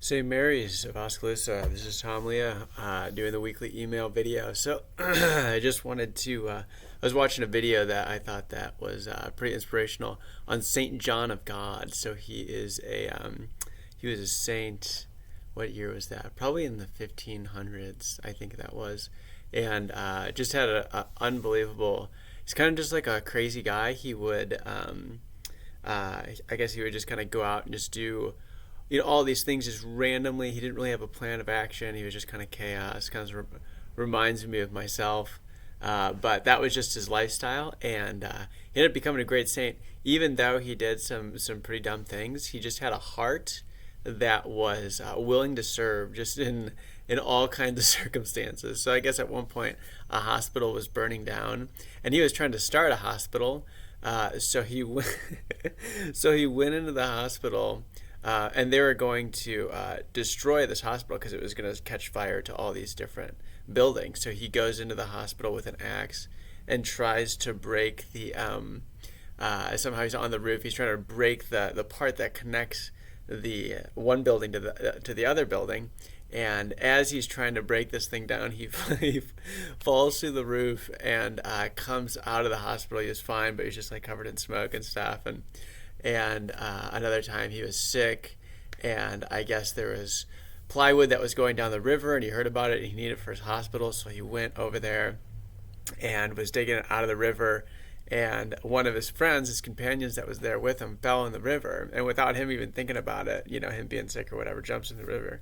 St. Mary's of Oskaloosa. This is Tom Leah doing the weekly email video. So I just wanted to. I was watching a video that I thought that was pretty inspirational on Saint John of God. So he was a saint. What year was that? Probably in the 1500s, I think that was, and just had a unbelievable. He's kind of just like a crazy guy. He would, I guess, he would just kind of go out and just do all these things just randomly. He didn't really have a plan of action. He was just kind of chaos. Kind of reminds me of myself. But that was just his lifestyle, and he ended up becoming a great saint. Even though he did some pretty dumb things, he just had a heart that was willing to serve, just in all kinds of circumstances. So I guess at one point a hospital was burning down, and he was trying to start a hospital. So he so he went into the hospital. And they were going to destroy this hospital because it was going to catch fire to all these different buildings. So he goes into the hospital with an axe and tries to break the. Somehow he's on the roof. He's trying to break the part that connects the one building to the other building. And as he's trying to break this thing down, he falls through the roof and comes out of the hospital. He was fine, but he's just like covered in smoke and stuff. And another time he was sick, and I guess there was plywood that was going down the river, and he heard about it and he needed it for his hospital, so he went over there and was digging it out of the river, and one of his friends, his companions that was there with him, fell in the river, and without him even thinking about it, him being sick or whatever, jumps in the river.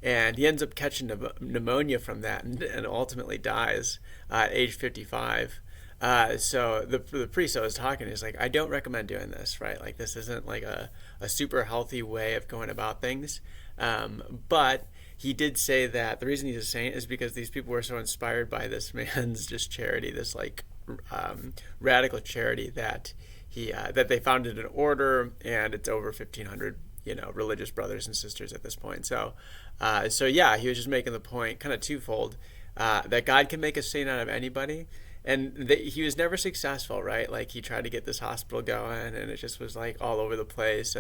And he ends up catching pneumonia from that and ultimately dies at age 55. So the priest I was talking is like, I don't recommend doing this, right? Like, this isn't like a super healthy way of going about things. But he did say that the reason he's a saint is because these people were so inspired by this man's just charity, this like radical charity that that they founded an order, and it's over 1,500 religious brothers and sisters at this point. So yeah, he was just making the point, kind of twofold, that God can make a saint out of anybody. And he was never successful, right? Like, he tried to get this hospital going, and it just was like all over the place.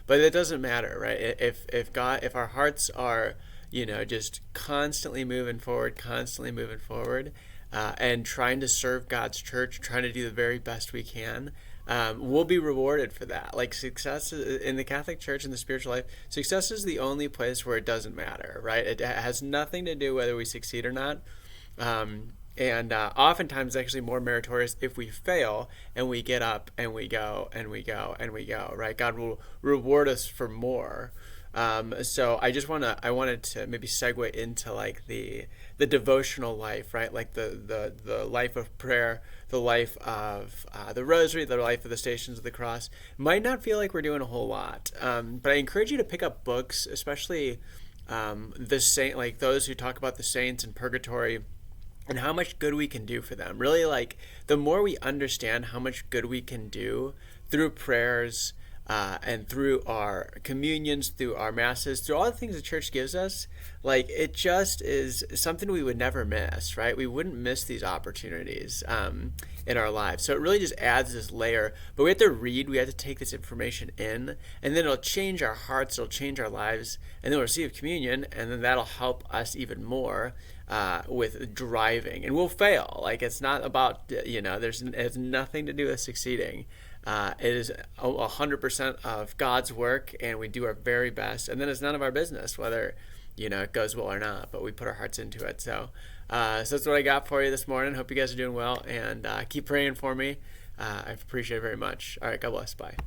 But it doesn't matter, right? If our hearts are, just constantly moving forward, and trying to serve God's church, trying to do the very best we can, we'll be rewarded for that. Like, success in the Catholic Church, in the spiritual life, success is the only place where it doesn't matter, right? It has nothing to do whether we succeed or not. And oftentimes it's actually more meritorious if we fail and we get up and we go and we go and we go, right? God will reward us for more. So I wanted to maybe segue into like the devotional life, right? Like the life of prayer, the life of the rosary, the life of the Stations of the Cross. Might not feel like we're doing a whole lot, but I encourage you to pick up books, especially the saint, like those who talk about the saints and purgatory, and how much good we can do for them. Really, like, the more we understand how much good we can do through prayers and through our communions, through our masses, through all the things the church gives us, like, it just is something we would never miss, right? We wouldn't miss these opportunities in our lives. So it really just adds this layer. But we have to read, we have to take this information in, and then it'll change our hearts, it'll change our lives, and then we'll receive communion, and then that'll help us even more with driving. And we'll fail. Like, it's not about, it has nothing to do with succeeding. It is 100% of God's work, and we do our very best. And then it's none of our business whether, it goes well or not, but we put our hearts into it. So that's what I got for you this morning. Hope you guys are doing well, and keep praying for me. I appreciate it very much. All right, God bless. Bye.